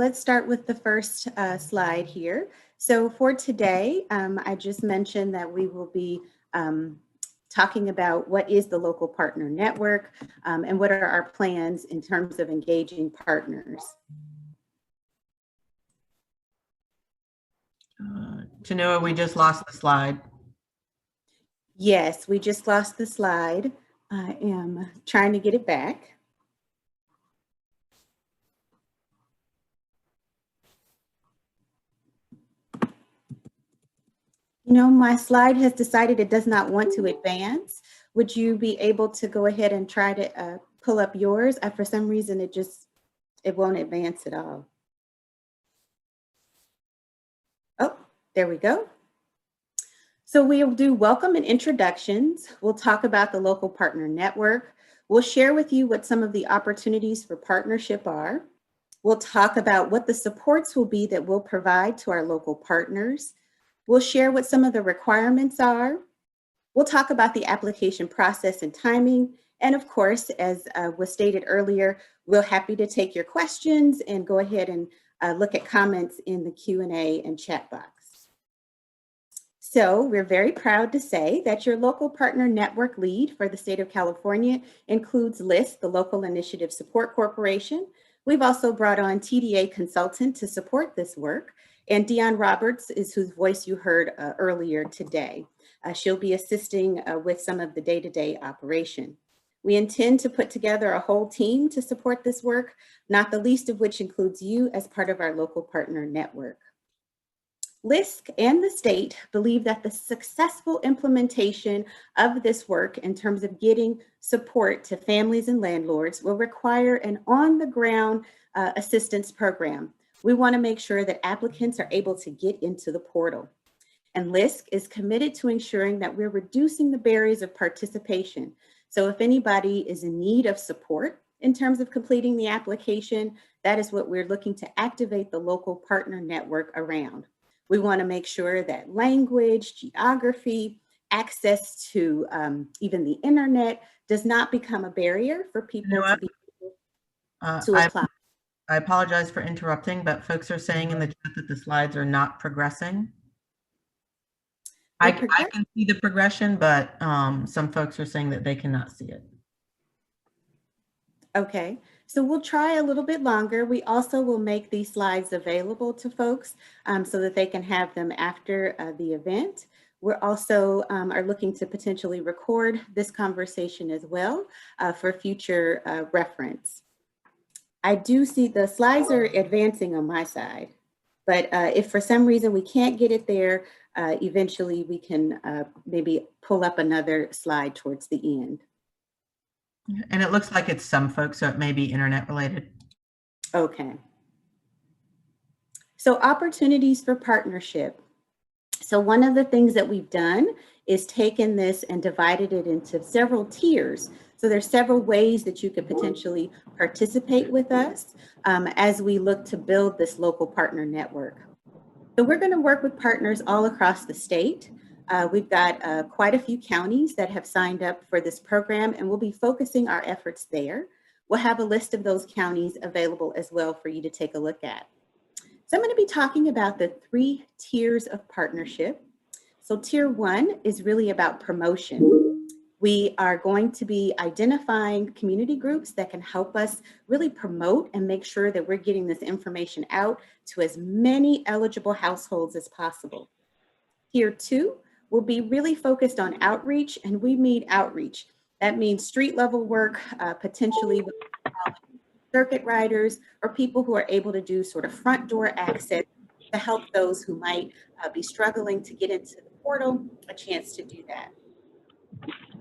let's start with the first slide here. So for today, I just mentioned that we will be talking about what is the local partner network and what are our plans in terms of engaging partners. Tanua, we just lost the slide. Yes, we just lost the slide. I am trying to get it back. You know, my slide has decided it does not want to advance. Would you be able to go ahead and try to pull up yours? For some reason, it won't advance at all. Oh, there we go. So we'll do welcome and introductions. We'll talk about the local partner network. We'll share with you what some of the opportunities for partnership are. We'll talk about what the supports will be that we'll provide to our local partners. We'll share what some of the requirements are. We'll talk about the application process and timing. And of course, as was stated earlier, we're happy to take your questions and go ahead and look at comments in the Q&A and chat box. So we're very proud to say that your local partner network lead for the state of California includes LISC, the Local Initiative Support Corporation. We've also brought on TDA consultant to support this work. And Dion Roberts is whose voice you heard earlier today. She'll be assisting with some of the day-to-day operation. We intend to put together a whole team to support this work, not the least of which includes you as part of our local partner network. LISC and the state believe that the successful implementation of this work in terms of getting support to families and landlords will require an on-the-ground assistance program. We want to make sure that applicants are able to get into the portal. And LISC is committed to ensuring that we're reducing the barriers of participation. So if anybody is in need of support in terms of completing the application, that is what we're looking to activate the local partner network around. We want to make sure that language, geography, access to even the internet does not become a barrier for people to be able to apply. I apologize for interrupting, but folks are saying in the chat that the slides are not progressing. I can see the progression, but some folks are saying that they cannot see it. Okay, so we'll try a little bit longer. We also will make these slides available to folks so that they can have them after the event. We're also are looking to potentially record this conversation as well for future reference. I do see the slides are advancing on my side, but if for some reason we can't get it there, eventually we can maybe pull up another slide towards the end. And it looks like it's some folks, so it may be internet related. Okay. So opportunities for partnership. So one of the things that we've done is taken this and divided it into several tiers. So there's several ways that you could potentially participate with us as we look to build this local partner network. So we're going to work with partners all across the state. We've got quite a few counties that have signed up for this program, and we'll be focusing our efforts there. We'll have a list of those counties available as well for you to take a look at. So I'm going to be talking about the 3 tiers of partnership. So tier 1 is really about promotion. We are going to be identifying community groups that can help us really promote and make sure that we're getting this information out to as many eligible households as possible. Tier 2 will be really focused on outreach, and we mean outreach. That means street level work, potentially with circuit riders or people who are able to do sort of front door access to help those who might be struggling to get into the portal a chance to do that.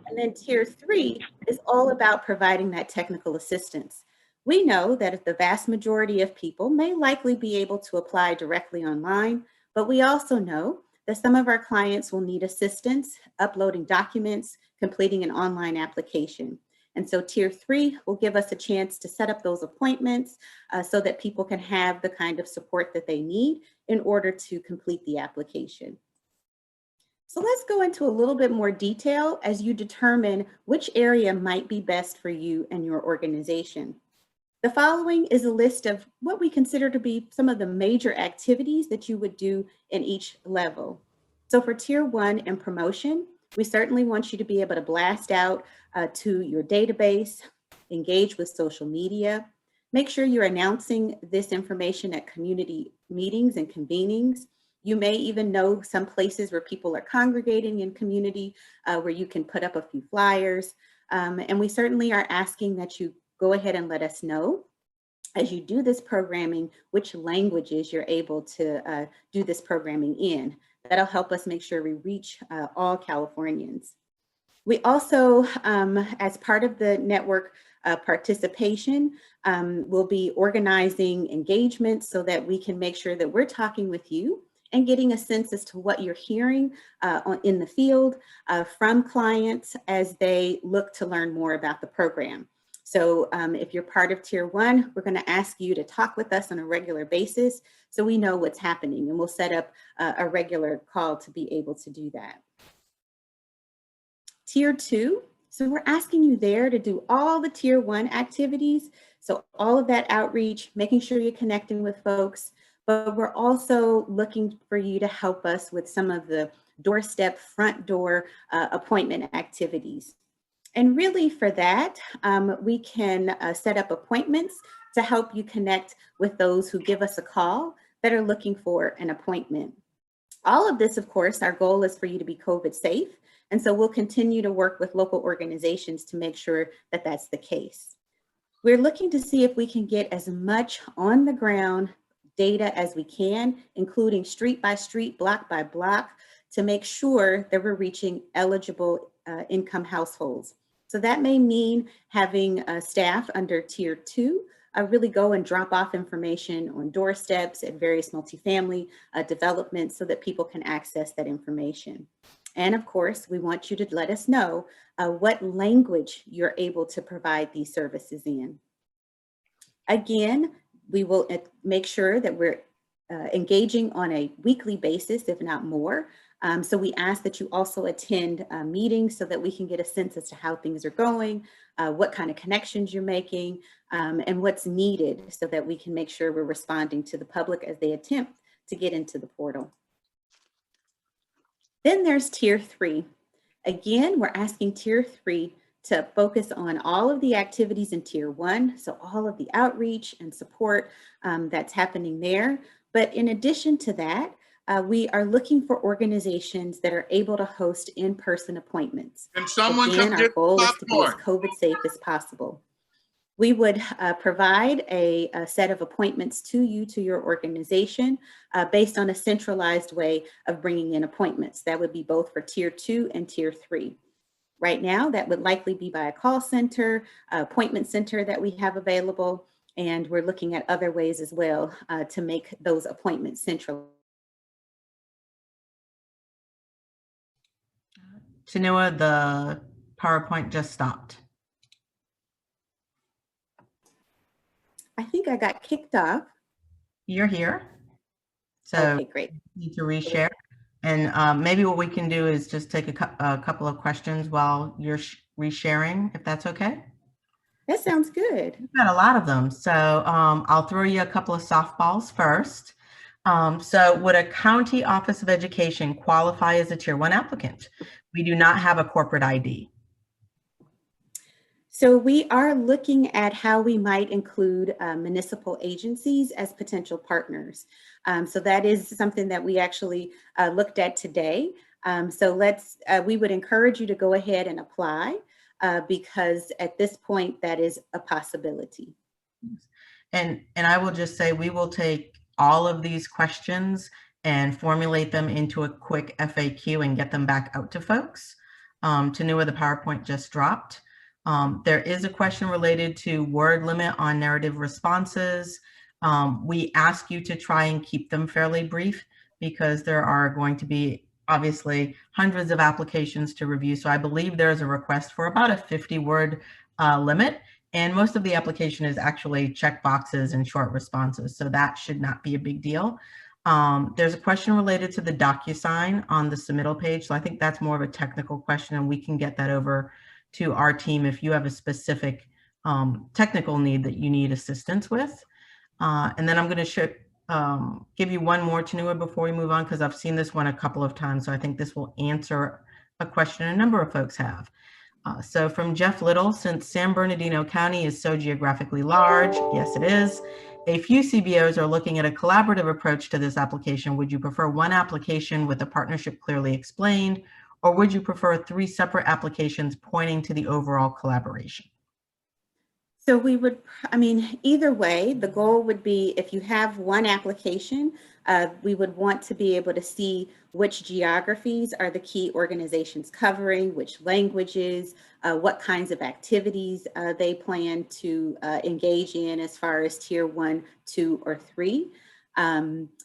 And then tier 3 is all about providing that technical assistance. We know that the vast majority of people may likely be able to apply directly online, but we also know that some of our clients will need assistance uploading documents, completing an online application. And so tier 3 will give us a chance to set up those appointments so that people can have the kind of support that they need in order to complete the application. So let's go into a little bit more detail as you determine which area might be best for you and your organization. The following is a list of what we consider to be some of the major activities that you would do in each level. So for Tier 1 and promotion, we certainly want you to be able to blast out to your database, engage with social media, make sure you're announcing this information at community meetings and convenings. You may even know some places where people are congregating in community where you can put up a few flyers. And we certainly are asking that you go ahead and let us know as you do this programming, which languages you're able to do this programming in. That'll help us make sure we reach all Californians. We also, as part of the network participation, will be organizing engagements so that we can make sure that we're talking with you and getting a sense as to what you're hearing in the field from clients as they look to learn more about the program. So if you're part of Tier 1, we're going to ask you to talk with us on a regular basis so we know what's happening, and we'll set up a regular call to be able to do that. Tier 2, so we're asking you there to do all the Tier 1 activities. So all of that outreach, making sure you're connecting with folks, but we're also looking for you to help us with some of the doorstep, front door appointment activities. And really for that, we can set up appointments to help you connect with those who give us a call that are looking for an appointment. All of this, of course, our goal is for you to be COVID safe. And so we'll continue to work with local organizations to make sure that that's the case. We're looking to see if we can get as much on the ground data as we can, including street by street, block by block, to make sure that we're reaching eligible income households. So that may mean having staff under Tier 2 really go and drop off information on doorsteps at various multifamily developments so that people can access that information. And of course, we want you to let us know what language you're able to provide these services in. Again, we will make sure that we're engaging on a weekly basis, if not more. So we ask that you also attend meetings so that we can get a sense as to how things are going, what kind of connections you're making, and what's needed so that we can make sure we're responding to the public as they attempt to get into the portal. Then there's Tier 3. Again, we're asking Tier 3 to focus on all of the activities in Tier 1, so all of the outreach and support that's happening there. But in addition to that, we are looking for organizations that are able to host in-person appointments. Can someone Again, come our get goal is to be as popcorn? COVID safe as possible. We would provide a set of appointments to you, to your organization, based on a centralized way of bringing in appointments. That would be both for Tier 2 and Tier 3. Right now, that would likely be by a call center, appointment center that we have available, and we're looking at other ways as well to make those appointments central. Tanua, the PowerPoint just stopped. I think I got kicked off. You're here. So okay, great. You need to reshare. And maybe what we can do is just take a couple of questions while you're resharing, if that's okay. That sounds good. We've got a lot of them. So I'll throw you a couple of softballs first. So would a county office of education qualify as a Tier 1 applicant? We do not have a corporate ID. So we are looking at how we might include municipal agencies as potential partners. So that is something that we actually looked at today. So we would encourage you to go ahead and apply because at this point that is a possibility. And I will just say we will take all of these questions and formulate them into a quick FAQ and get them back out to folks. Tanua, the PowerPoint just dropped. There is a question related to word limit on narrative responses. We ask you to try and keep them fairly brief because there are going to be obviously hundreds of applications to review. So I believe there's a request for about a 50-word limit, and most of the application is actually check boxes and short responses. So that should not be a big deal. There's a question related to the DocuSign on the submittal page. So I think that's more of a technical question, and we can get that over to our team if you have a specific technical need that you need assistance with. And then I'm going to give you one more, Tanua, before we move on, because I've seen this one a couple of times. So I think this will answer a question a number of folks have. So from Jeff Little, since San Bernardino County is so geographically large, yes, it is. A few CBOs are looking at a collaborative approach to this application. Would you prefer one application with the partnership clearly explained, or would you prefer 3 separate applications pointing to the overall collaboration? So we would, I mean, either way, the goal would be if you have one application, we would want to be able to see which geographies are the key organizations covering, which languages, what kinds of activities they plan to engage in as far as tier 1, 2, or 3.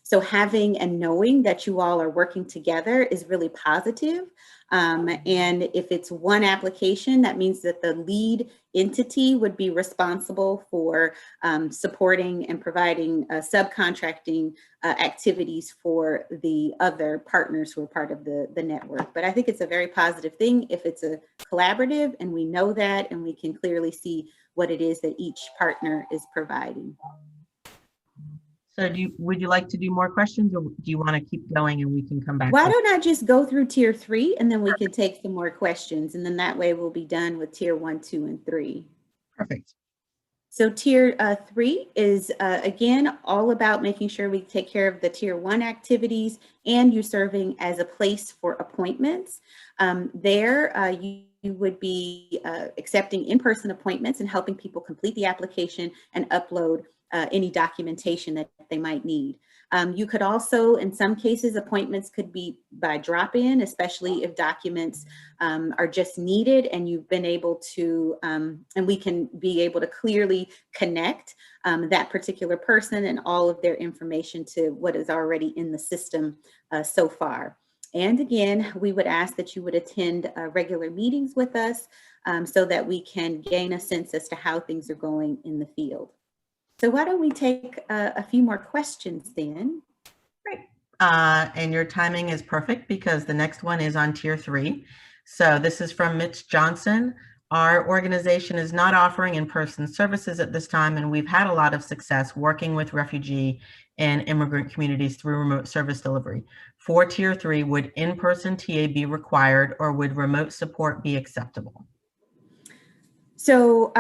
So having and knowing that you all are working together is really positive. And if it's one application, that means that the lead entity would be responsible for supporting and providing subcontracting activities for the other partners who are part of the network. But I think it's a very positive thing if it's a collaborative and we know that and we can clearly see what it is that each partner is providing. So would you like to do more questions, or do you want to keep going and we can come back? Why don't I just go through tier 3 and then we can take some more questions, and then that way we'll be done with tier 1, 2, and 3. Perfect. So tier 3 is, again, all about making sure we take care of the tier 1 activities and you serving as a place for appointments. You would be accepting in-person appointments and helping people complete the application and upload any documentation that they might need. You could also, in some cases, appointments could be by drop-in, especially if documents are just needed and you've been able to, and we can be able to clearly connect that particular person and all of their information to what is already in the system so far. And again, we would ask that you would attend regular meetings with us so that we can gain a sense as to how things are going in the field. So why don't we take a few more questions then? Great. And your timing is perfect because the next one is on tier 3. So this is from Mitch Johnson. Our organization is not offering in-person services at this time, and we've had a lot of success working with refugee and immigrant communities through remote service delivery. For tier 3, would in-person TA be required, or would remote support be acceptable? So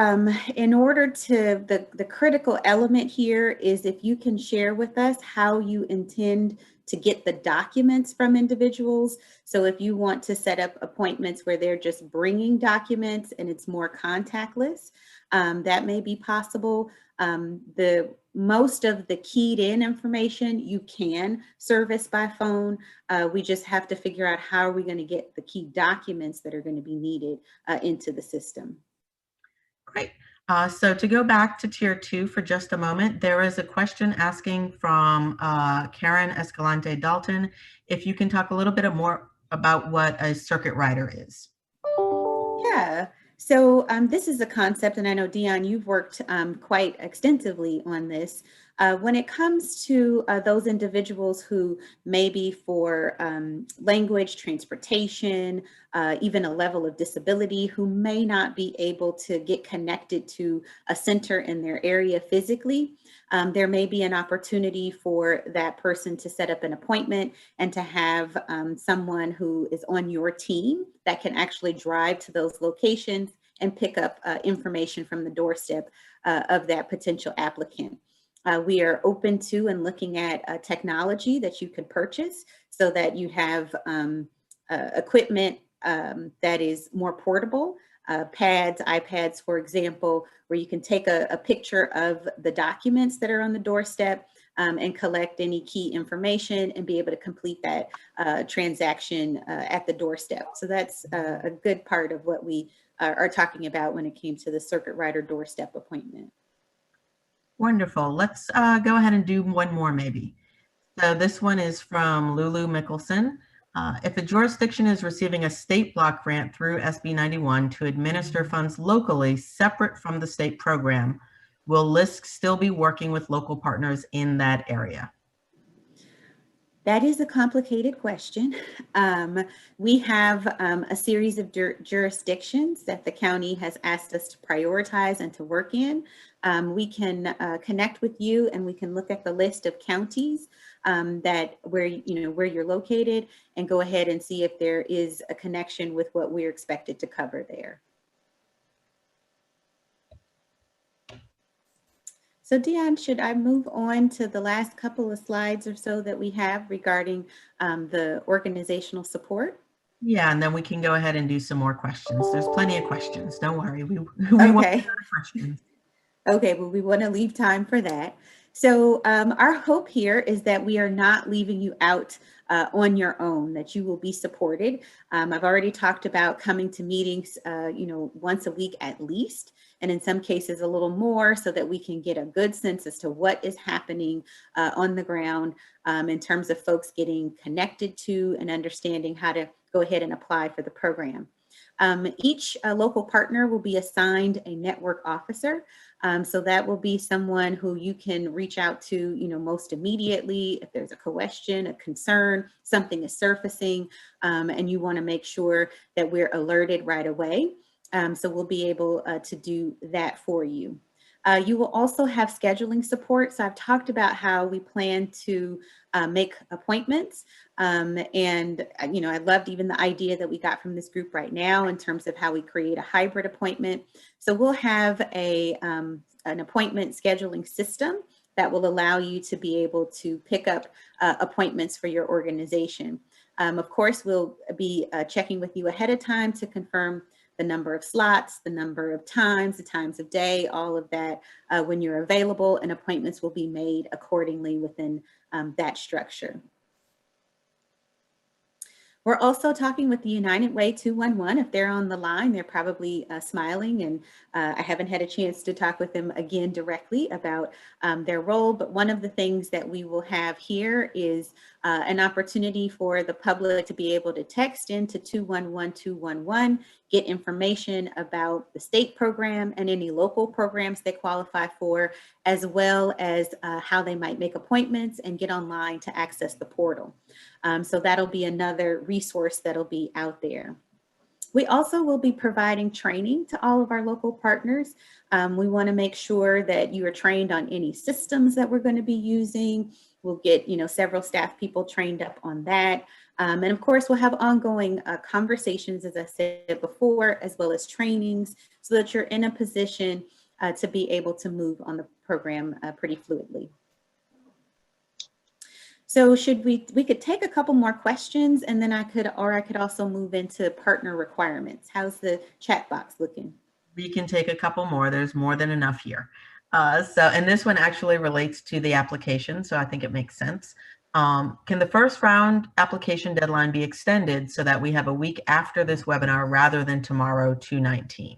in order to, the critical element here is if you can share with us how you intend to get the documents from individuals. So if you want to set up appointments where they're just bringing documents and it's more contactless, that may be possible. Most of the keyed in information you can service by phone. We just have to figure out how are we going to get the key documents that are going to be needed into the system. Great. So to go back to tier 2 for just a moment, there is a question asking from Karen Escalante Dalton, if you can talk a little bit more about what a circuit rider is. Yeah. So this is a concept, and I know, Dion, you've worked quite extensively on this. When it comes to those individuals who maybe for language, transportation, even a level of disability, who may not be able to get connected to a center in their area physically, there may be an opportunity for that person to set up an appointment and to have someone who is on your team that can actually drive to those locations and pick up information from the doorstep of that potential applicant. We are open to and looking at technology that you could purchase so that you have equipment that is more portable, pads, iPads, for example, where you can take a picture of the documents that are on the doorstep and collect any key information and be able to complete that transaction at the doorstep. So that's a good part of what we are talking about when it came to the circuit rider doorstep appointment. Wonderful. Let's go ahead and do one more maybe. So this one is from Lulu Mickelson. If a jurisdiction is receiving a state block grant through SB 91 to administer funds locally separate from the state program, will LISC still be working with local partners in that area? That is a complicated question. We have a series of jurisdictions that the county has asked us to prioritize and to work in. We can connect with you, and we can look at the list of counties that where you're located, and go ahead and see if there is a connection with what we're expected to cover there. So Dion, should I move on to the last couple of slides or so that we have regarding the organizational support? Yeah, and then we can go ahead and do some more questions. There's plenty of questions. Don't worry. We want Okay. questions. Okay, well, we want to leave time for that. So our hope here is that we are not leaving you out on your own, that you will be supported. I've already talked about coming to meetings, once a week at least, and in some cases a little more, so that we can get a good sense as to what is happening on the ground in terms of folks getting connected to and understanding how to go ahead and apply for the program. Each local partner will be assigned a network officer. So that will be someone who you can reach out to, most immediately if there's a question, a concern, something is surfacing, and you want to make sure that we're alerted right away. So we'll be able to do that for you. You will also have scheduling support. So I've talked about how we plan to make appointments. And I loved even the idea that we got from this group right now in terms of how we create a hybrid appointment. So we'll have an appointment scheduling system that will allow you to be able to pick up appointments for your organization. Of course, we'll be checking with you ahead of time to confirm the number of slots, the number of times, the times of day, all of that when you're available, and appointments will be made accordingly within that structure. We're also talking with the United Way 211. If they're on the line, they're probably smiling, and I haven't had a chance to talk with them again directly about their role. But one of the things that we will have here is an opportunity for the public to be able to text into 211-211, get information about the state program and any local programs they qualify for, as well as how they might make appointments and get online to access the portal. So that'll be another resource that'll be out there. We also will be providing training to all of our local partners. We want to make sure that you are trained on any systems that we're going to be using. We'll get, several staff people trained up on that. And of course, we'll have ongoing conversations, as I said before, as well as trainings, so that you're in a position to be able to move on the program pretty fluidly. So we could take a couple more questions, and then I could also move into partner requirements. How's the chat box looking? We can take a couple more. There's more than enough here. And this one actually relates to the application, so I think it makes sense. Can the first round application deadline be extended so that we have a week after this webinar rather than tomorrow, 2/19?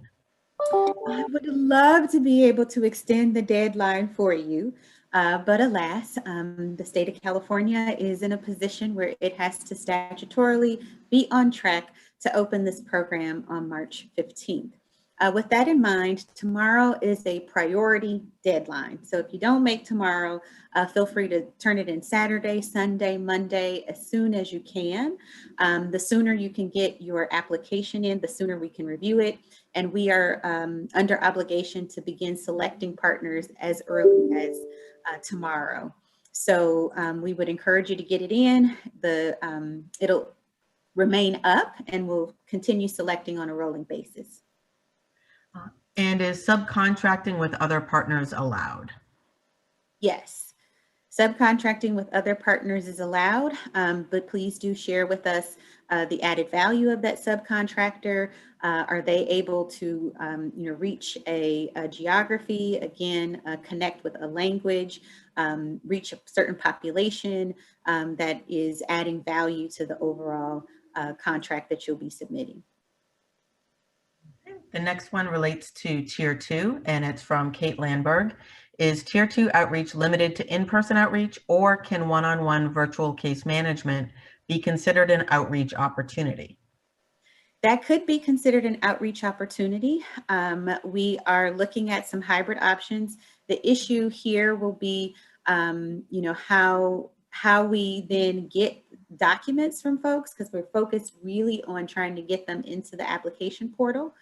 I would love to be able to extend the deadline for you. But alas, the state of California is in a position where it has to statutorily be on track to open this program on March 15th. With that in mind, tomorrow is a priority deadline. So if you don't make tomorrow, feel free to turn it in Saturday, Sunday, Monday, as soon as you can. The sooner you can get your application in, the sooner we can review it. And we are under obligation to begin selecting partners as early as tomorrow. So we would encourage you to get it in. It'll remain up, and we'll continue selecting on a rolling basis. And is subcontracting with other partners allowed? Yes, subcontracting with other partners is allowed, but please do share with us the added value of that subcontractor. Are they able to, reach a geography, again, connect with a language, reach a certain population that is adding value to the overall contract that you'll be submitting. The next one relates to Tier 2, and it's from Kate Landberg. Is Tier 2 outreach limited to in-person outreach, or can one-on-one virtual case management be considered an outreach opportunity? That could be considered an outreach opportunity. We are looking at some hybrid options. The issue here will be, how how we then get documents from folks, because we're focused really on trying to get them into the application portal.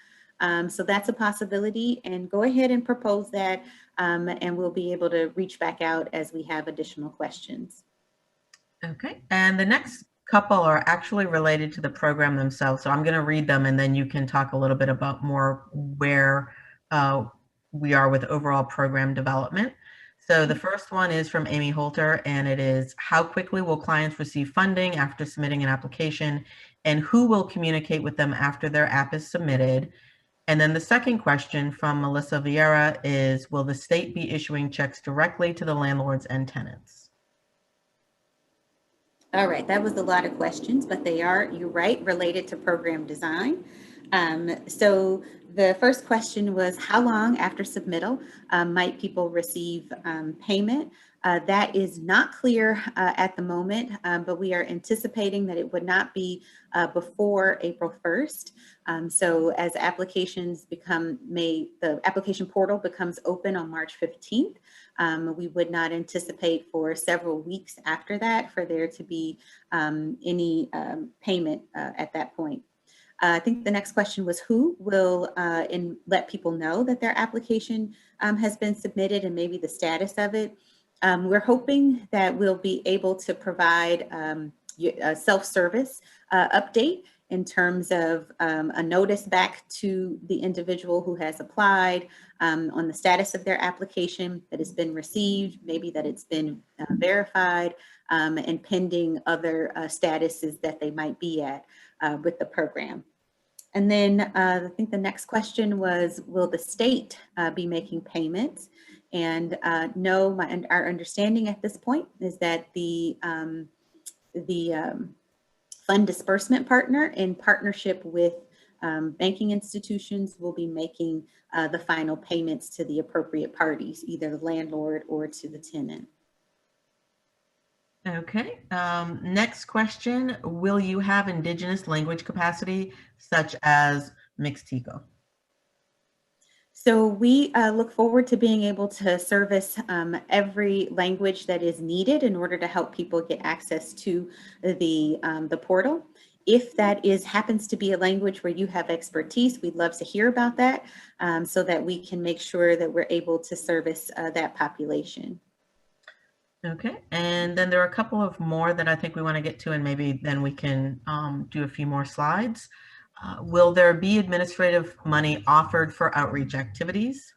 So that's a possibility, and go ahead and propose that, and we'll be able to reach back out as we have additional questions. Okay, and the next couple are actually related to the program themselves. So I'm going to read them, and then you can talk a little bit about more where we are with overall program development. So the first one is from Amy Holter, and it is, how quickly will clients receive funding after submitting an application, and who will communicate with them after their app is submitted? And then the second question from Melissa Vieira is, will the state be issuing checks directly to the landlords and tenants? All right, that was a lot of questions, but they are, you're right, related to program design. So the first question was, how long after submittal might people receive payment? That is not clear at the moment, but we are anticipating that it would not be before April 1st. So as applications the application portal becomes open on March 15th, we would not anticipate for several weeks after that for there to be any payment at that point. I think the next question was, who will let people know that their application has been submitted and maybe the status of it. We're hoping that we'll be able to provide a self-service update in terms of a notice back to the individual who has applied on the status of their application, that has been received, maybe that it's been verified, and pending other statuses that they might be at with the program. And then I think the next question was, will the state be making payments? And no, our understanding at this point is that the fund disbursement partner, in partnership with banking institutions, will be making the final payments to the appropriate parties, either the landlord or to the tenant. Okay, next question, will you have Indigenous language capacity such as Mixteco? So we look forward to being able to service every language that is needed in order to help people get access to the portal. If that happens to be a language where you have expertise, we'd love to hear about that so that we can make sure that we're able to service that population. Okay, and then there are a couple of more that I think we want to get to, and maybe then we can do a few more slides. Will there be administrative money offered for outreach activities?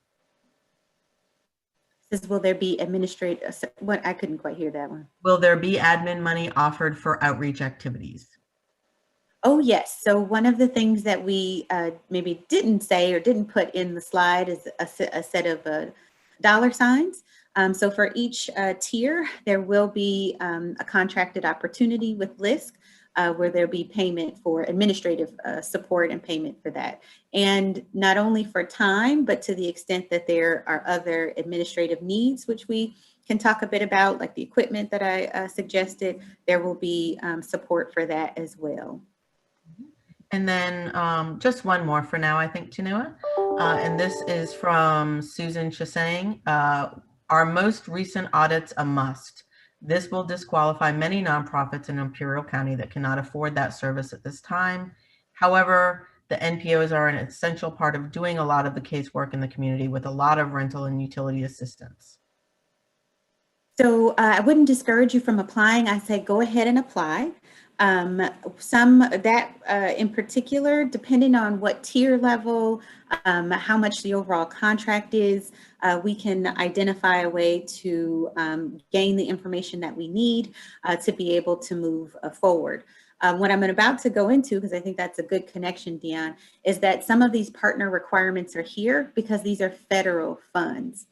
This is, will there be administrative, what, I couldn't quite hear that one. Will there be admin money offered for outreach activities? Oh, yes. So one of the things that we maybe didn't say or didn't put in the slide is a set of dollar signs. So for each tier, there will be a contracted opportunity with LISC where there'll be payment for administrative support and payment for that. And not only for time, but to the extent that there are other administrative needs, which we can talk a bit about, like the equipment that I suggested, there will be support for that as well. And then just one more for now, I think, Chinua. And this is from Susan Chisang. Are most recent audits a must? This will disqualify many nonprofits in Imperial County that cannot afford that service at this time. However, the NPOs are an essential part of doing a lot of the casework in the community with a lot of rental and utility assistance. So I wouldn't discourage you from applying. I say go ahead and apply. Some that in particular, depending on what tier level, how much the overall contract is, we can identify a way to gain the information that we need to be able to move forward. What I'm about to go into, because I think that's a good connection, Dion, is that some of these partner requirements are here because these are federal funds.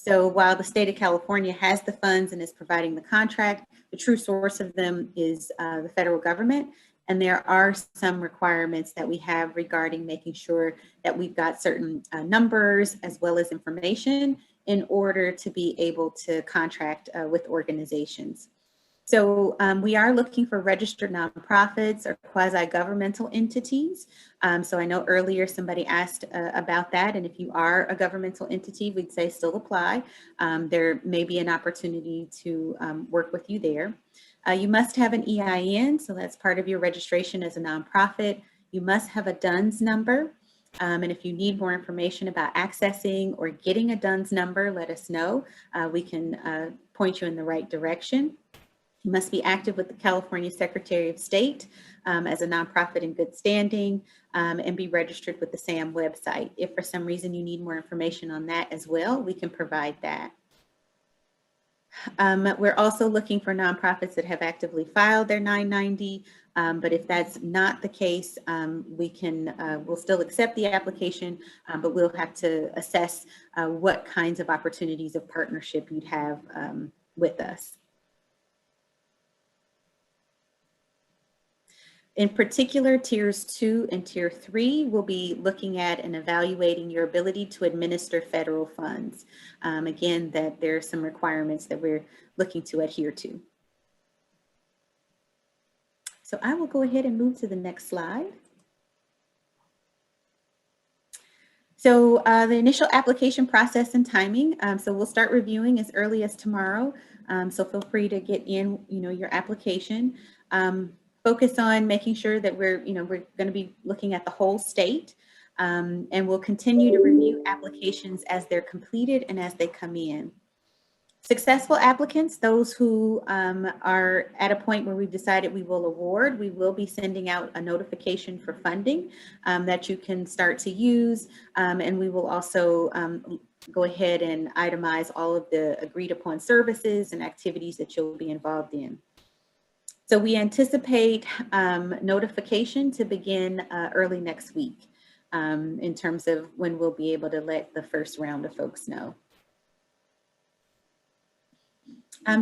So while the state of California has the funds and is providing the contract, the true source of them is the federal government. And there are some requirements that we have regarding making sure that we've got certain numbers as well as information in order to be able to contract with organizations. So we are looking for registered nonprofits or quasi-governmental entities. So I know earlier somebody asked about that, and if you are a governmental entity, we'd say still apply. There may be an opportunity to work with you there. You must have an EIN, so that's part of your registration as a nonprofit. You must have a DUNS number. And if you need more information about accessing or getting a DUNS number, let us know. We can point you in the right direction. You must be active with the California Secretary of State as a nonprofit in good standing and be registered with the SAM website. If for some reason you need more information on that as well, we can provide that. We're also looking for nonprofits that have actively filed their 990, but if that's not the case, we'll still accept the application, but we'll have to assess what kinds of opportunities of partnership you'd have with us. In particular, tiers 2 and tier 3 will be looking at and evaluating your ability to administer federal funds. Again, that there are some requirements that we're looking to adhere to. So I will go ahead and move to the next slide. So the initial application process and timing. So we'll start reviewing as early as tomorrow. So feel free to get in, your application. Focus on making sure that we're going to be looking at the whole state, and we'll continue to review applications as they're completed and as they come in. Successful applicants, those who are at a point where we've decided we will award, we will be sending out a notification for funding that you can start to use, and we will also go ahead and itemize all of the agreed upon services and activities that you'll be involved in. So we anticipate notification to begin early next week in terms of when we'll be able to let the first round of folks know.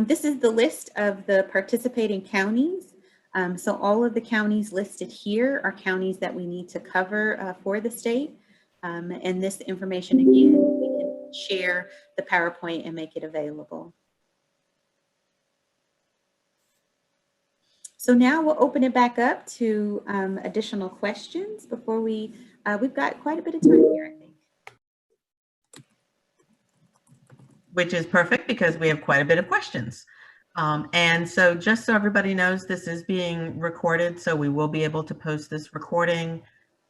This is the list of the participating counties. So all of the counties listed here are counties that we need to cover for the state. And this information, again, we can share the PowerPoint and make it available. So now we'll open it back up to additional questions before we've got quite a bit of time here, I think. Which is perfect because we have quite a bit of questions. And so just so everybody knows, this is being recorded, so we will be able to post this recording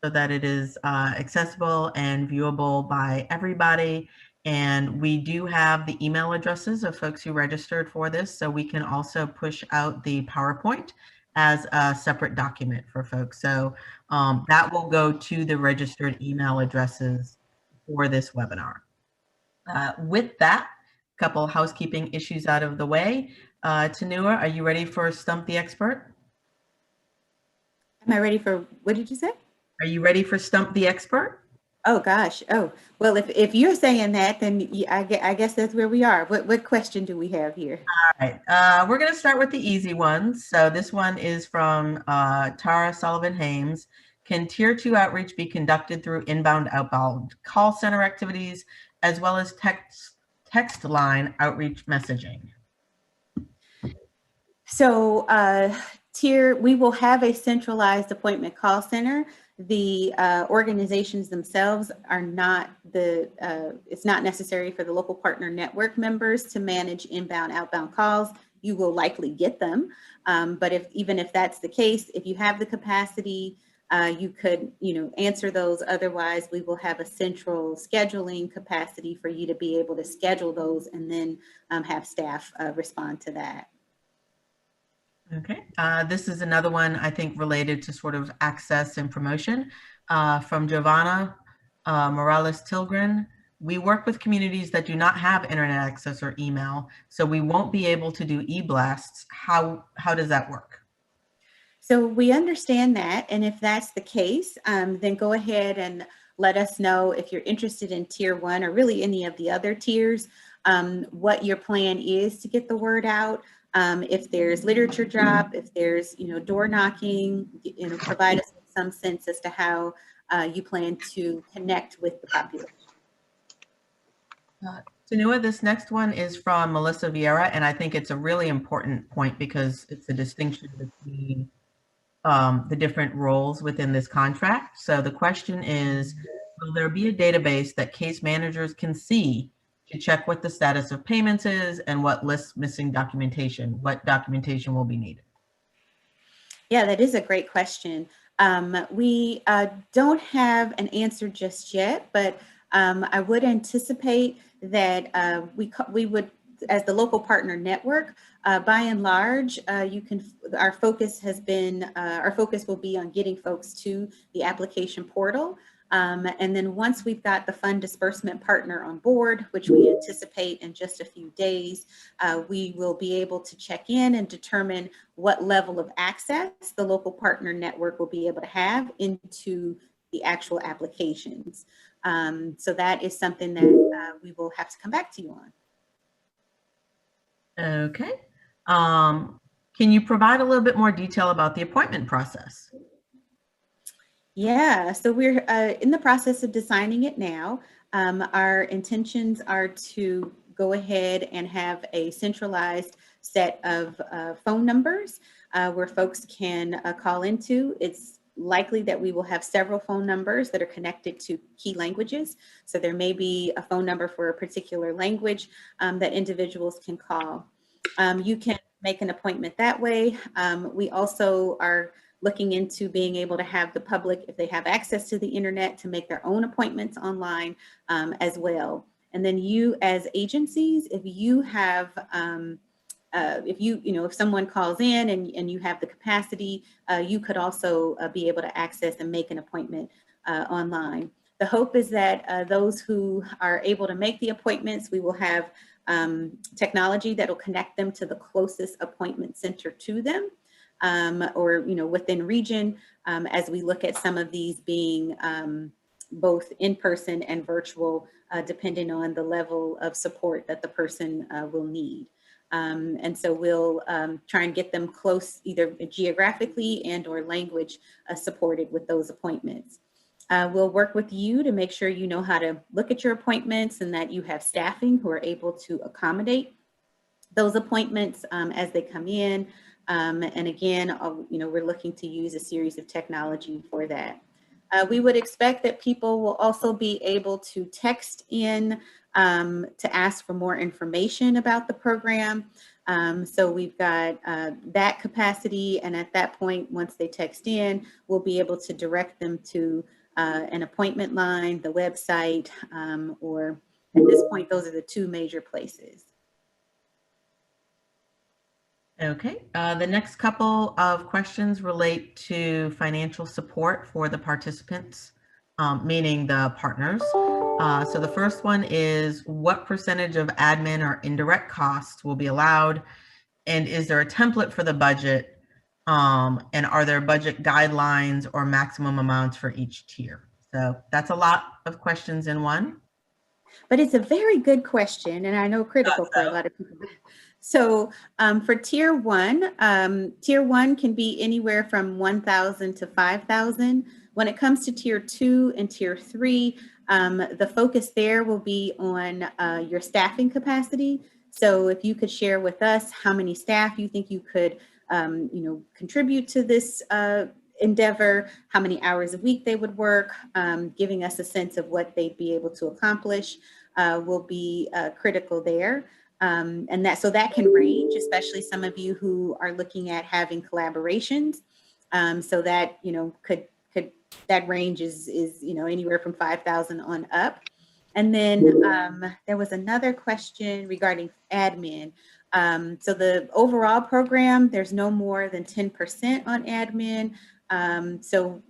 so that it is accessible and viewable by everybody. And we do have the email addresses of folks who registered for this, so we can also push out the PowerPoint as a separate document for folks. So that will go to the registered email addresses for this webinar. With that, a couple housekeeping issues out of the way. Tanua, are you ready for Stump the Expert? Am I ready for, what did you say? Are you ready for Stump the Expert? Oh gosh. Oh, well, if you're saying that, then I guess that's where we are. What question do we have here? All right. We're going to start with the easy ones. So this one is from Tara Sullivan-Hames. Can Tier 2 outreach be conducted through inbound, outbound call center activities, as well as text line outreach messaging? So we will have a centralized appointment call center. The organizations themselves are not it's not necessary for the local partner network members to manage inbound, outbound calls. You will likely get them. But even if that's the case, if you have the capacity, you could, answer those. Otherwise, we will have a central scheduling capacity for you to be able to schedule those and then have staff respond to that. Okay, this is another one I think related to sort of access and promotion from Giovanna Morales-Tilgren. We work with communities that do not have internet access or email, so we won't be able to do e-blasts. How does that work? So we understand that, and if that's the case, then go ahead and let us know if you're interested in Tier 1 or really any of the other tiers, what your plan is to get the word out. If there's literature drop, if there's, door knocking, provide us with some sense as to how you plan to connect with the population. Tanua, this next one is from Melissa Vieira, and I think it's a really important point because it's a distinction between the different roles within this contract. So the question is, will there be a database that case managers can see to check what the status of payments is and what lists missing documentation? What documentation will be needed? Yeah, that is a great question. We don't have an answer just yet, but I would anticipate that we would, as the local partner network, by and large, our focus will be on getting folks to the application portal. And then once we've got the fund disbursement partner on board, which we anticipate in just a few days, we will be able to check in and determine what level of access the local partner network will be able to have into the actual applications. So that is something that we will have to come back to you on. Okay. Can you provide a little bit more detail about the appointment process? Yeah, so we're in the process of designing it now. Our intentions are to go ahead and have a centralized set of phone numbers where folks can call into. It's likely that we will have several phone numbers that are connected to key languages. So there may be a phone number for a particular language that individuals can call. You can make an appointment that way. We also are looking into being able to have the public, if they have access to the internet, to make their own appointments online as well. And then you as agencies, if you have, if someone calls in and you have the capacity, you could also be able to access and make an appointment online. The hope is that those who are able to make the appointments, we will have technology that will connect them to the closest appointment center to them. Or within region, as we look at some of these being both in person and virtual, depending on the level of support that the person will need. And so we'll try and get them close, either geographically and or language supported with those appointments. We'll work with you to make sure you know how to look at your appointments and that you have staffing who are able to accommodate those appointments as they come in. And again, we're looking to use a series of technology for that. We would expect that people will also be able to text in to ask for more information about the program. So we've got that capacity. And at that point, once they text in, we'll be able to direct them to an appointment line, the website, or at this point, those are the two major places. Okay, the next couple of questions relate to financial support for the participants, meaning the partners. So the first one is, what percentage of admin or indirect costs will be allowed? And is there a template for the budget? And are there budget guidelines or maximum amounts for each tier? So that's a lot of questions in one. But it's a very good question, and I know critical for a lot of people. So for tier one can be anywhere from 1,000 to 5,000. When it comes to tier 2 and tier 3, the focus there will be on your staffing capacity. So if you could share with us how many staff you think you could contribute to this endeavor, how many hours a week they would work, giving us a sense of what they'd be able to accomplish will be critical there. And so that can range, especially some of you who are looking at having collaborations. So that, that range is anywhere from 5,000 on up. And then there was another question regarding admin. So the overall program, there's no more than 10% on admin. So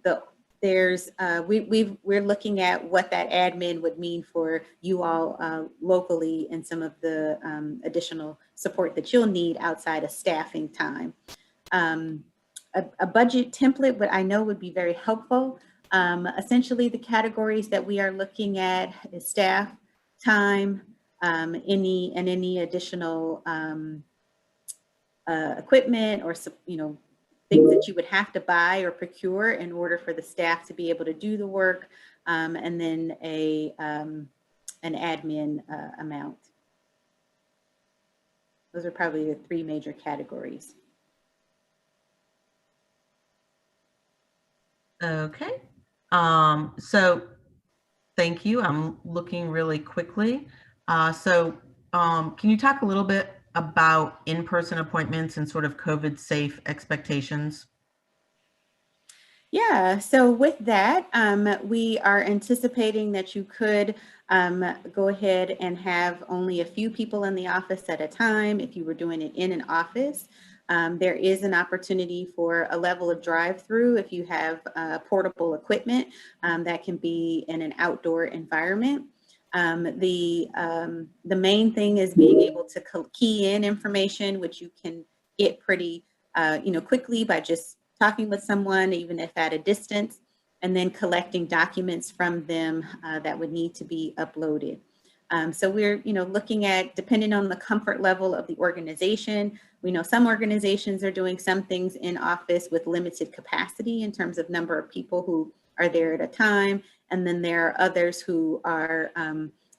we're looking at what that admin would mean for you all locally and some of the additional support that you'll need outside of staffing time. A budget template, what I know would be very helpful. Essentially, the categories that we are looking at is staff, time, any additional equipment or things that you would have to buy or procure in order for the staff to be able to do the work, and then an admin amount. Those are probably the three major categories. Okay. So thank you. I'm looking really quickly. Can you talk a little bit about in-person appointments and sort of COVID safe expectations? Yeah, so with that, we are anticipating that you could go ahead and have only a few people in the office at a time if you were doing it in an office. There is an opportunity for a level of drive-through if you have portable equipment that can be in an outdoor environment. The main thing is being able to key in information, which you can get pretty quickly by just talking with someone, even if at a distance, and then collecting documents from them that would need to be uploaded. So we're, looking at, depending on the comfort level of the organization, we know some organizations are doing some things in office with limited capacity in terms of number of people who are there at a time. And then there are others who are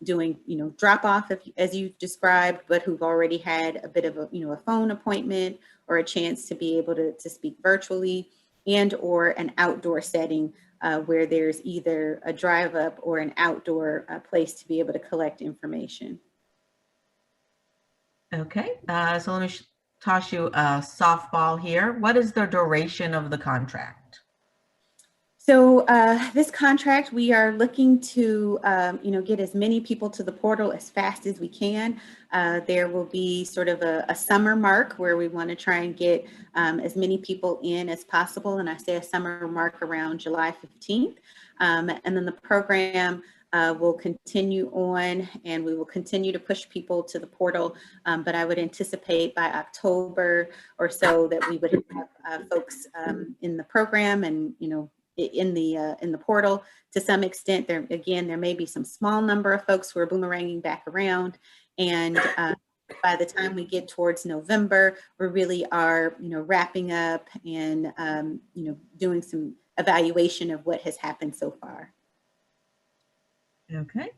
doing, drop off as you described, but who've already had a bit of a phone appointment or a chance to be able to speak virtually, and or an outdoor setting where there's either a drive up or an outdoor place to be able to collect information. Okay, so let me toss you a softball here. What is the duration of the contract? So this contract, we are looking to, get as many people to the portal as fast as we can. There will be sort of a summer mark where we want to try and get as many people in as possible. And I say a summer mark around July 15th. And then the program will continue on, and we will continue to push people to the portal. But I would anticipate by October or so that we would have folks in the program and, in the portal to some extent. There may be some small number of folks who are boomeranging back around, and by the time we get towards November, we really are wrapping up and doing some evaluation of what has happened so far. Okay.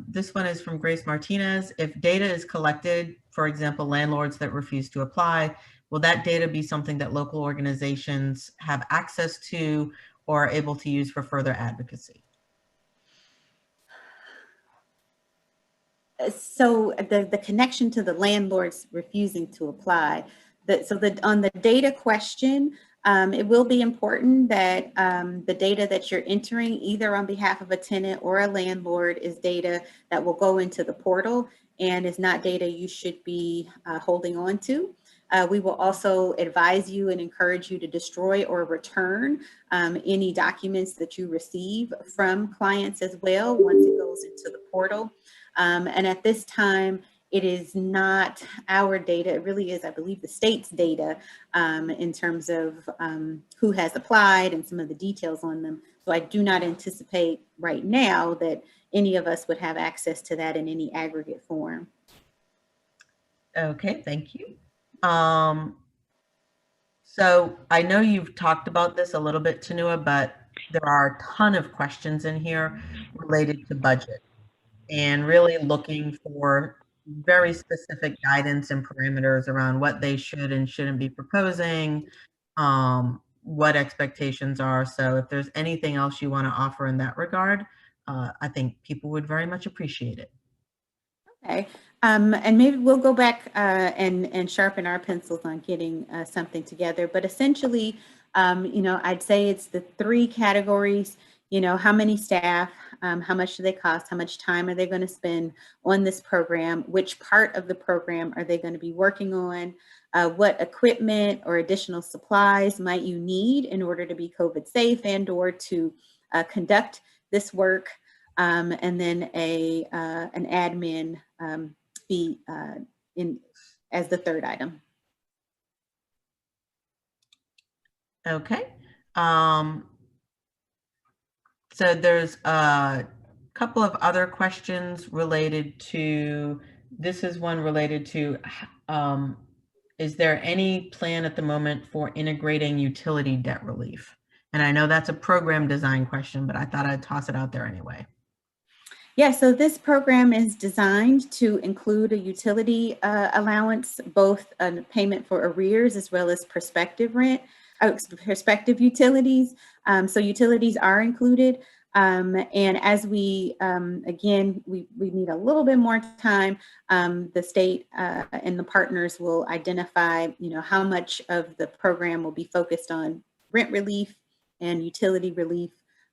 This one is from Grace Martinez. If data is collected, for example, landlords that refuse to apply, will that data be something that local organizations have access to or are able to use for further advocacy? So the connection to the landlords refusing to apply, on the data question, it will be important that the data that you're entering either on behalf of a tenant or a landlord is data that will go into the portal and is not data you should be holding on to. We will also advise you and encourage you to destroy or return any documents that you receive from clients as well once it goes into the portal. And at this time, it is not our data. It really is, I believe, the state's data in terms of who has applied and some of the details on them. So I do not anticipate right now that any of us would have access to that in any aggregate form. Okay, thank you. So I know you've talked about this a little bit, Tanua, but there are a ton of questions in here related to budget and really looking for very specific guidance and parameters around what they should and shouldn't be proposing, what expectations are. So if there's anything else you want to offer in that regard, I think people would very much appreciate it. Okay, and maybe we'll go back and sharpen our pencils on getting something together. But essentially, I'd say it's the three categories. How many staff, how much do they cost, how much time are they going to spend on this program, which part of the program are they going to be working on, what equipment or additional supplies might you need in order to be COVID safe and or to conduct this work. And then an admin fee as the third item. Okay. So there's a couple of other questions related to, this is one related to, is there any plan at the moment for integrating utility debt relief? And I know that's a program design question, but I thought I'd toss it out there anyway. Yeah, so this program is designed to include a utility allowance, both a payment for arrears as well as prospective rent, prospective utilities. So utilities are included. And as we, again, we need a little bit more time. The state and the partners will identify, how much of the program will be focused on rent relief and utility relief,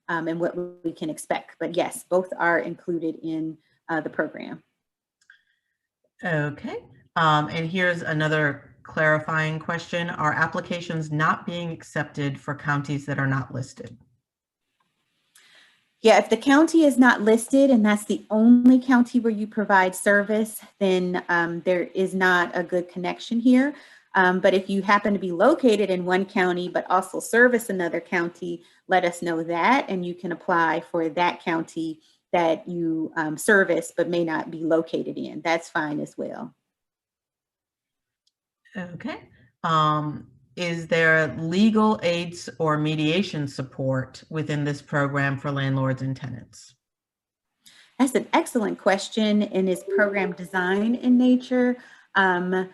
and what we can expect. But yes, both are included in the program. Okay. And here's another clarifying question. Are applications not being accepted for counties that are not listed? Yeah, if the county is not listed and that's the only county where you provide service, then there is not a good connection here. But if you happen to be located in one county but also service another county, let us know that, and you can apply for that county that you service but may not be located in. That's fine as well. Okay. Is there legal aids or mediation support within this program for landlords and tenants? That's an excellent question and is program design in nature. We'll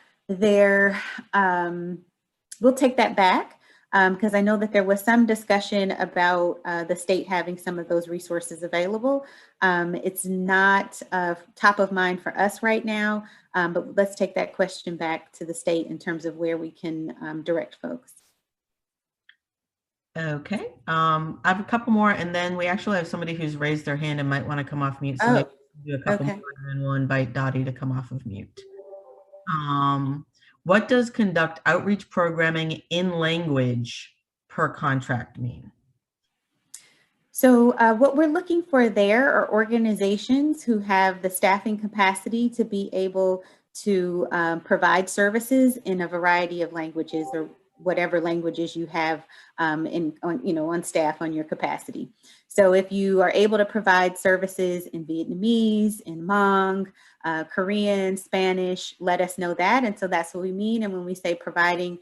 take that back because I know that there was some discussion about the state having some of those resources available. It's not top of mind for us right now, but let's take that question back to the state in terms of where we can direct folks. Okay. I have a couple more, and then we actually have somebody who's raised their hand and might want to come off mute. So maybe we'll do a couple more, and then we'll invite Dottie to come off of mute. What does conduct outreach programming in language per contract mean? So what we're looking for there are organizations who have the staffing capacity to be able to provide services in a variety of languages, or whatever languages you have on staff on your capacity. So if you are able to provide services in Vietnamese, in Hmong, Korean, Spanish, let us know that. And so that's what we mean. And when we say providing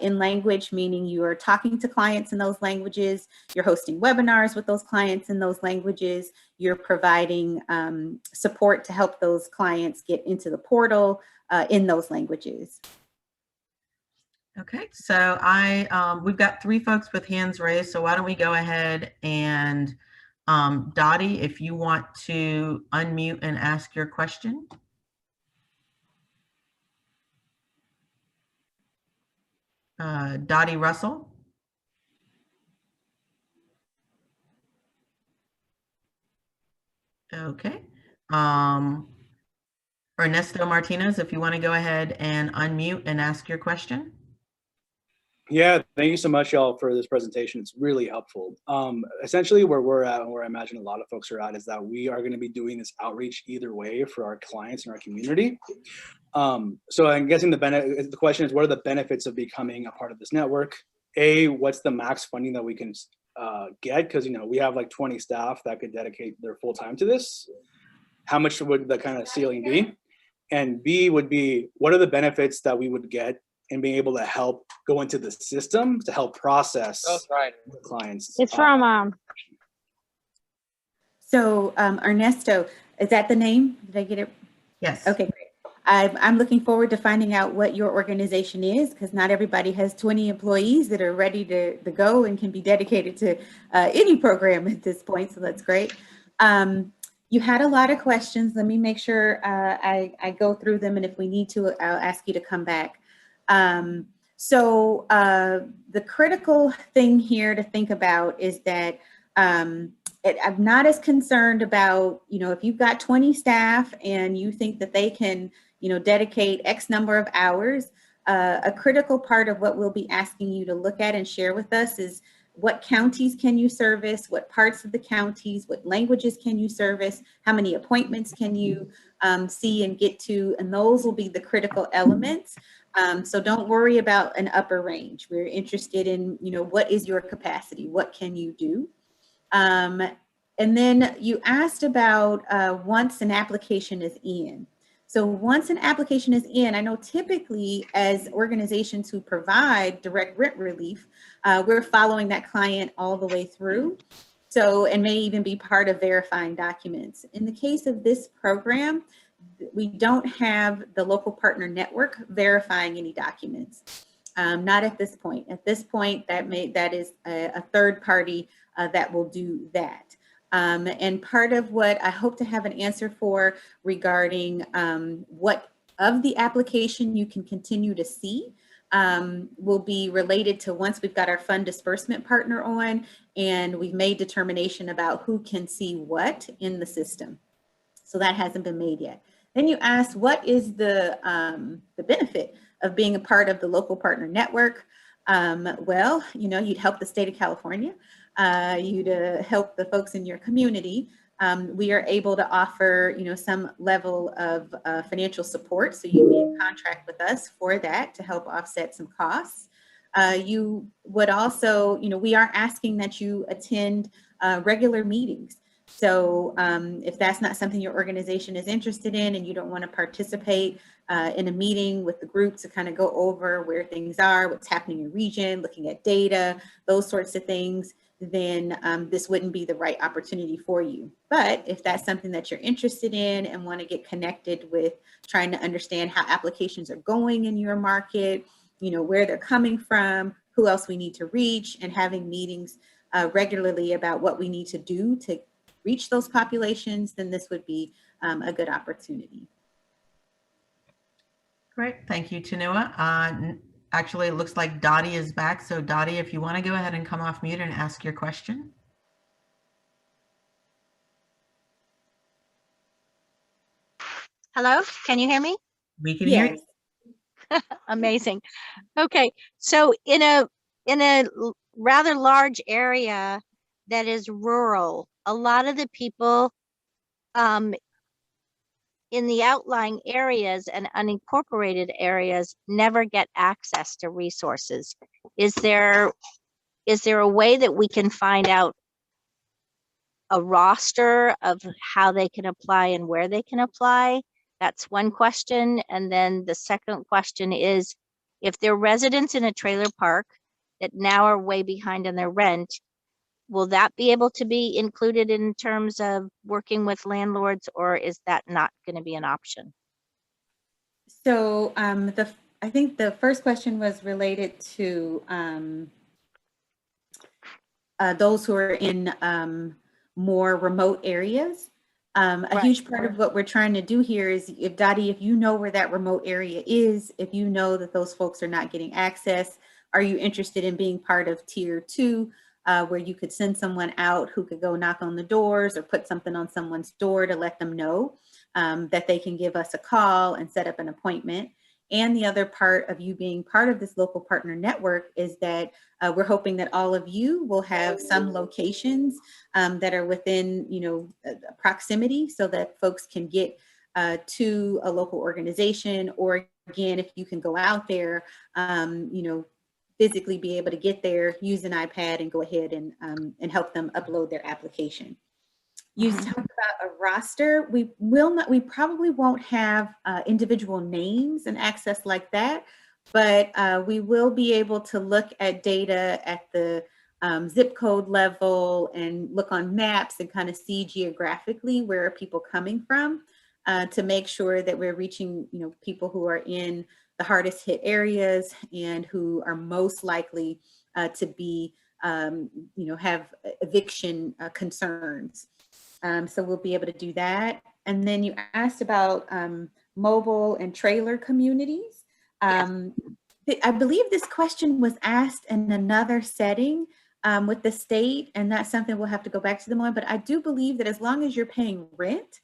in language, meaning you are talking to clients in those languages, you're hosting webinars with those clients in those languages, you're providing support to help those clients get into the portal in those languages. Okay, so we've got 3 folks with hands raised, so why don't we go ahead and Dottie, if you want to unmute and ask your question. Dottie Russell. Okay. Ernesto Martinez, if you want to go ahead and unmute and ask your question. Yeah, thank you so much, y'all, for this presentation. It's really helpful. Essentially, where we're at and where I imagine a lot of folks are at is that we are going to be doing this outreach either way for our clients and our community. So I'm guessing the question is, what are the benefits of becoming a part of this network? What's the max funding that we can get? Because, we have like 20 staff that could dedicate their full time to this. How much would the kind of ceiling be? And B would be, what are the benefits that we would get in being able to help go into the system to help process the clients? It's from So Ernesto, is that the name? Did I get it? Yes. Okay, great. I'm looking forward to finding out what your organization is, because not everybody has 20 employees that are ready to go and can be dedicated to any program at this point. So that's great. You had a lot of questions. Let me make sure I go through them. And if we need to, I'll ask you to come back. So the critical thing here to think about is that I'm not as concerned about, if you've got 20 staff and you think that they can, dedicate X number of hours. A critical part of what we'll be asking you to look at and share with us is what counties can you service, what parts of the counties, what languages can you service, how many appointments can you see and get to, and those will be the critical elements. So don't worry about an upper range. We're interested in, what is your capacity? What can you do? And then you asked about once an application is in. So once an application is in, I know typically as organizations who provide direct rent relief, we're following that client all the way through. So, and may even be part of verifying documents. In the case of this program, we don't have the local partner network verifying any documents. Not at this point. At this point, that is a third party that will do that. And part of what I hope to have an answer for regarding what of the application you can continue to see will be related to once we've got our fund disbursement partner on and we've made determination about who can see what in the system. So that hasn't been made yet. Then you ask, what is the benefit of being a part of the local partner network? Well, you know, you'd help the state of California. You'd help the folks in your community. We are able to offer, you know, some level of financial support. So you'd be in contract with us for that to help offset some costs. You would also, you know, we are asking that you attend regular meetings. So if that's not something your organization is interested in and you don't want to participate in a meeting with the group to kind of go over where things are, what's happening in your region, looking at data, those sorts of things, then this wouldn't be the right opportunity for you. But if that's something that you're interested in and want to get connected with trying to understand how applications are going in your market, you know, where they're coming from, who else we need to reach, and having meetings regularly about what we need to do to reach those populations, then this would be a good opportunity. Great, thank you, Tanua. Actually, it looks like Dottie is back. So Dottie, if you want to go ahead and come off mute and ask your question. Hello, can you hear me? We can hear you. Amazing. Okay, so in a rather large area that is rural, a lot of the people in the outlying areas and unincorporated areas never get access to resources. Is there a way that we can find out a roster of how they can apply and where they can apply? That's one question. And then the second question is, if they're residents in a trailer park that now are way behind on their rent, will that be able to be included in terms of working with landlords, or is that not going to be an option? So I think the first question was related to those who are in more remote areas. A huge part of what we're trying to do here is, if Dottie, if you know where that remote area is, if you know that those folks are not getting access, are you interested in being part of tier 2, where you could send someone out who could go knock on the doors or put something on someone's door to let them know that they can give us a call and set up an appointment? And the other part of you being part of this local partner network is that we're hoping that all of you will have some locations that are within, you know, proximity, so that folks can get to a local organization, or again, if you can go out there, you know, physically be able to get there, use an iPad and go ahead and help them upload their application. You talked about a roster. We probably won't have individual names and access like that, but we will be able to look at data at the zip code level and look on maps and kind of see geographically where are people coming from, to make sure that we're reaching, you know, people who are in the hardest hit areas and who are most likely to be, you know, have eviction concerns. So we'll be able to do that. And then you asked about mobile and trailer communities. I believe this question was asked in another setting with the state, and that's something we'll have to go back to them on. But I do believe that as long as you're paying rent,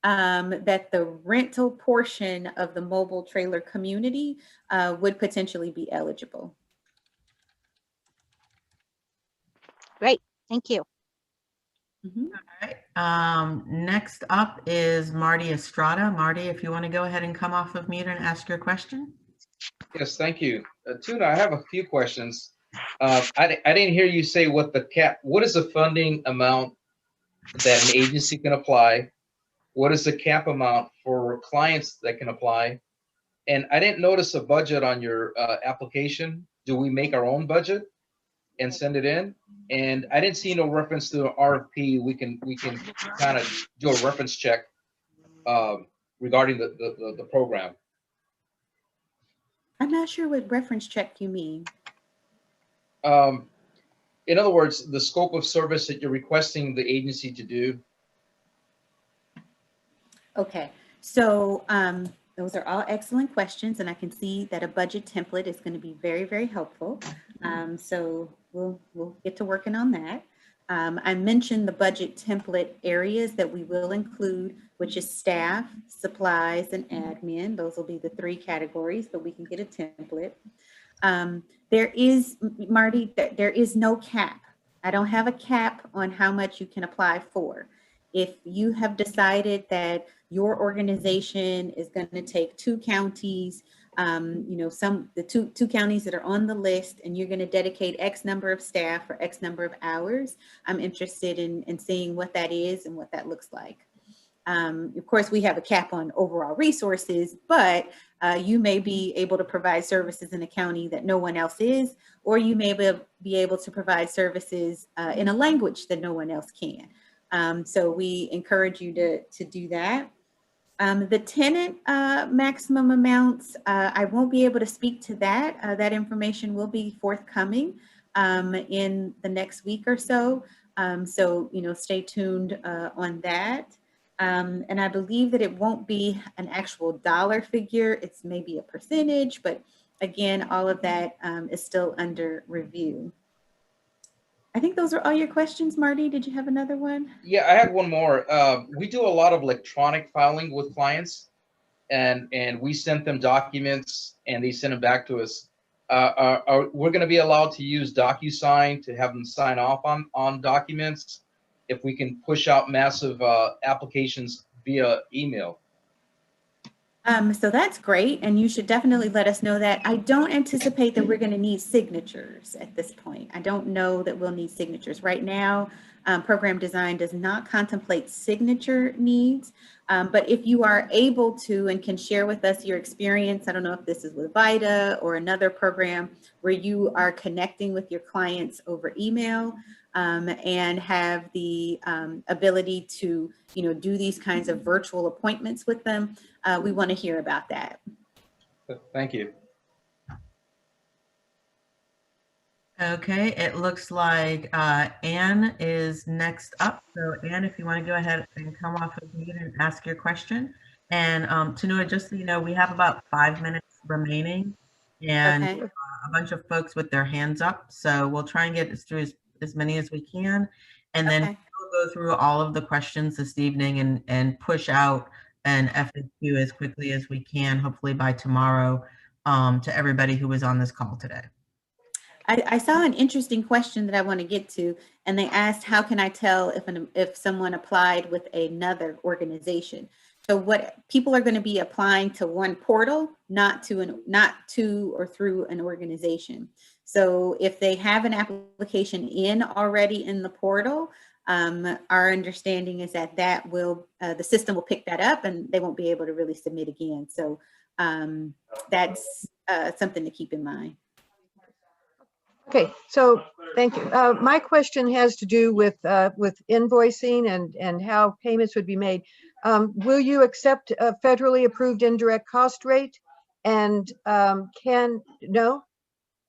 that the rental portion of the mobile trailer community would potentially be eligible. Great, thank you. All right. Next up is Marty Estrada. Marty, if you want to go ahead and come off of mute and ask your question. Yes, thank you. Tuna, I have a few questions. I didn't hear you say what is the funding amount that an agency can apply? What is the cap amount for clients that can apply? And I didn't notice a budget on your application. Do we make our own budget? and send it in. And I didn't see no reference to an RFP. We can kind of do a reference check regarding the program. I'm not sure what reference check you mean. In other words, the scope of service that you're requesting the agency to do. Okay, so those are all excellent questions, and I can see that a budget template is going to be very, very helpful. So we'll get to working on that. I mentioned the budget template areas that we will include, which is staff, supplies, and admin. Those will be the 3 categories, but we can get a template. There is, Marty, there is no cap. I don't have a cap on how much you can apply for. If you have decided that your organization is going to take 2 counties, you know, the two counties that are on the list, and you're going to dedicate X number of staff for X number of hours, I'm interested in seeing what that is and what that looks like. Of course, we have a cap on overall resources, but you may be able to provide services in a county that no one else is, or you may be able to provide services in a language that no one else can. So we encourage you to do that. The tenant maximum amounts, I won't be able to speak to that. That information will be forthcoming in the next week or so. So, you know, stay tuned on that. And I believe that it won't be an actual dollar figure. It's maybe a percentage, but again, all of that is still under review. I think those are all your questions, Marty. Did you have another one? Yeah, I had one more. We do a lot of electronic filing with clients, and we send them documents, and they send them back to us. We're going to be allowed to use DocuSign to have them sign off on documents if we can push out massive applications via email? So that's great, and you should definitely let us know that. I don't anticipate that we're going to need signatures at this point. I don't know that we'll need signatures. Right now, program design does not contemplate signature needs, but if you are able to and can share with us your experience, I don't know if this is with VITA or another program where you are connecting with your clients over email, and have the ability to, you know, do these kinds of virtual appointments with them. We want to hear about that. Thank you. Okay, it looks like Anne is next up. So Anne, if you want to go ahead and come off of mute and ask your question. And Tanua, just so you know, we have about 5 minutes remaining, and Okay. a bunch of folks with their hands up. So we'll try and get through as many as we can. And then Okay. we'll go through all of the questions this evening and push out an FAQ as quickly as we can, hopefully by tomorrow, to everybody who was on this call today. I saw an interesting question that I want to get to, and they asked, how can I tell if someone applied with another organization? So what people are going to be applying to one portal, not to or through an organization. So if they have an application already in the portal, our understanding is that the system will pick that up and they won't be able to really submit again. So that's something to keep in mind. Okay, so thank you. My question has to do with invoicing and how payments would be made. Will you accept a federally approved indirect cost rate? And no?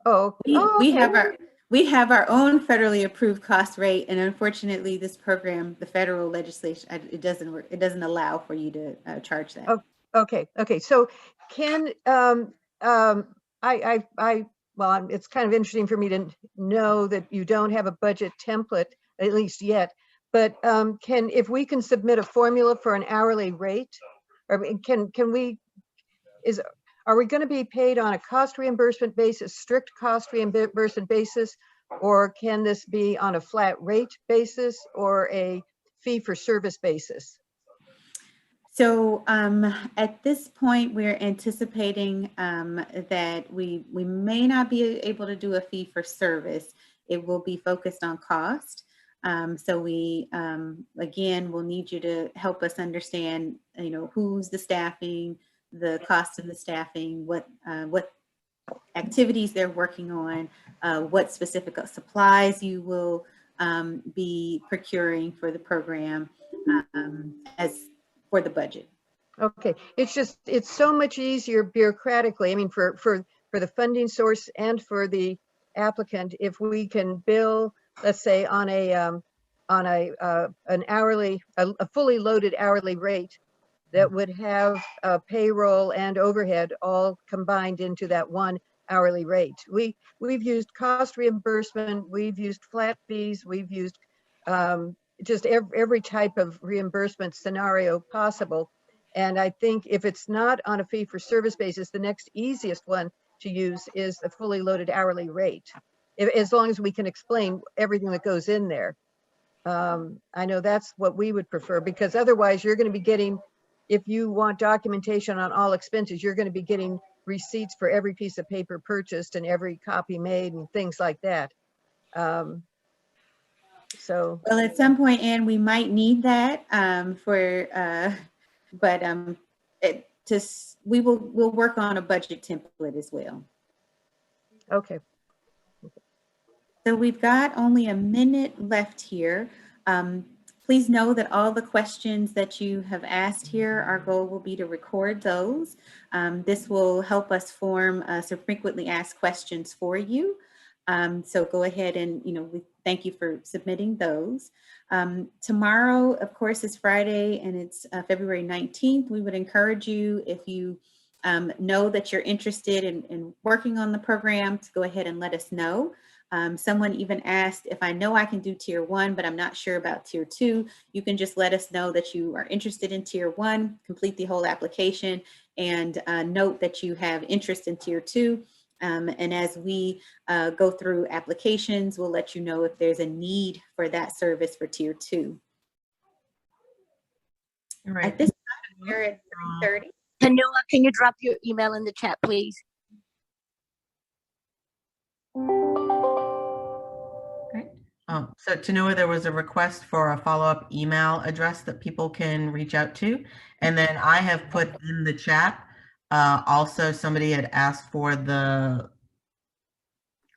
Oh, We okay. we have our own federally approved cost rate, and unfortunately, this program, the federal legislation, it doesn't work. It doesn't allow for you to charge that. Oh, okay. So can well, it's kind of interesting for me to know that you don't have a budget template, at least yet, but if we can submit a formula for an hourly rate, or are we going to be paid on a cost reimbursement basis, strict cost reimbursement basis, or can this be on a flat rate basis or a fee for service basis? So at this point, we're anticipating that we may not be able to do a fee for service. It will be focused on cost. So we, again, will need you to help us understand, you know, who's the staffing, the cost of the staffing, what activities they're working on, what specific supplies you will be procuring for the program as for the budget. Okay, it's so much easier bureaucratically, I mean, for the funding source and for the applicant, if we can bill, let's say on an hourly, a fully loaded hourly rate that would have payroll and overhead all combined into that one hourly rate. We've used cost reimbursement, we've used flat fees, we've used just every type of reimbursement scenario possible. And I think if it's not on a fee for service basis, the next easiest one to use is a fully loaded hourly rate, as long as we can explain everything that goes in there. I know that's what we would prefer, because otherwise you're going to be getting, if you want documentation on all expenses, you're going to be getting receipts for every piece of paper purchased and every copy made and things like that. So. Well, at some point, Anne, we might need that we'll work on a budget template as well. Okay. So we've got only a minute left here. Please know that all the questions that you have asked here, our goal will be to record those. This will help us form some frequently asked questions for you. So go ahead and, we thank you for submitting those. Tomorrow, of course, is Friday and it's February 19th. We would encourage you, if you know that you're interested in working on the program, to go ahead and let us know. Someone even asked if I know I can do tier 1, but I'm not sure about tier 2. You can just let us know that you are interested in tier 1, complete the whole application, and note that you have interest in tier 2. And as we go through applications, we'll let you know if there's a need for that service for tier 2. All right. At this time, we're at 3:30. Tanua, can you drop your email in the chat, please? So Tanua, there was a request for a follow-up email address that people can reach out to. And then I have put in the chat, also somebody had asked for the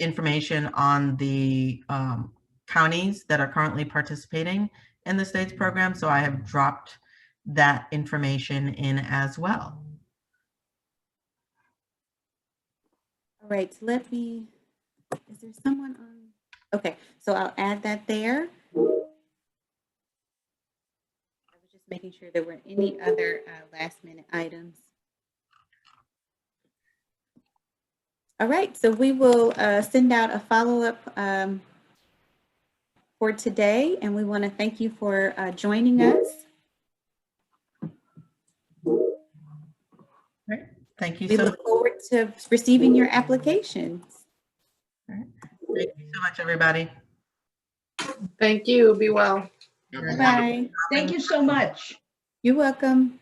information on the counties that are currently participating in the state's program. So I have dropped that information in as well. All right, so is there someone on? Okay, so I'll add that there. I was just making sure there weren't any other last minute items. All right, so we will send out a follow-up for today, and we want to thank you for joining us. All right. Thank you We so much. look forward to receiving your applications. All right. Thank you so much, everybody. Thank you. Be well. All right. Bye. Thank you so much. You're welcome.